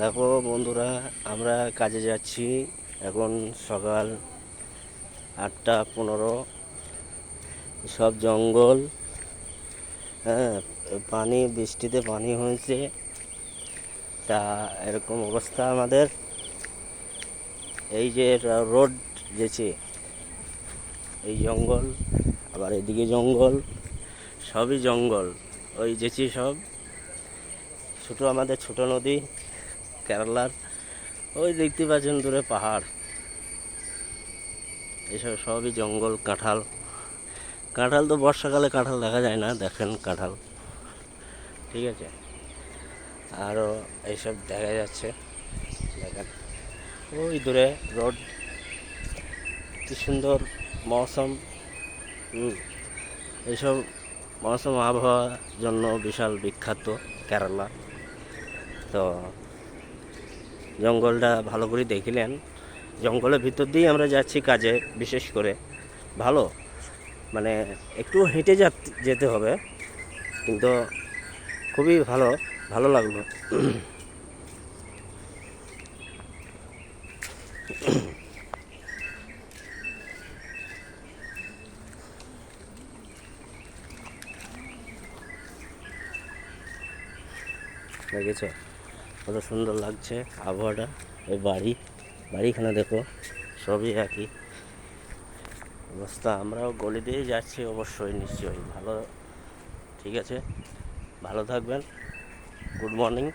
দেখো বন্ধুরা, আমরা কাজে যাচ্ছি। এখন সকাল 8টা 15। সব জঙ্গল, হ্যাঁ, পানি, বৃষ্টিতে পানি হয়েছে। তা এরকম অবস্থা আমাদের। এই যে রোড গেছে, এই জঙ্গল, আবার এদিকে জঙ্গল, সবই জঙ্গল। ওই যেছি সব ছোটো, আমাদের ছোটো নদী কেরালার। ওই দেখতে পাচ্ছেন দূরে পাহাড়, এসব সবই জঙ্গল। কাঁঠাল, কাঁঠাল তো বর্ষাকালে কাঁঠাল দেখা যায় না, দেখেন কাঁঠাল, ঠিক আছে। আরও এইসব দেখা যাচ্ছে, দেখেন ওই দূরে রোড। কি সুন্দর মৌসুম। এইসব মৌসুম আবহাওয়ার জন্য বিশাল বিখ্যাত কেরালা। তো জঙ্গলটা ভালো করে দেখিলেন। জঙ্গলের ভিতর দিয়েই আমরা যাচ্ছি কাজে, বিশেষ করে ভালো, মানে একটু হেঁটে যেতে হবে, কিন্তু খুবই ভালো, ভালো লাগলো। দেখেছো কত সুন্দর লাগছে আবহাওয়াটা। এই বাড়িখানে দেখো, সবই একই অবস্থা। আমরাও গলি দিয়ে যাচ্ছি, অবশ্যই, নিশ্চয়ই ভালো। ঠিক আছে, ভালো থাকবেন। Good morning.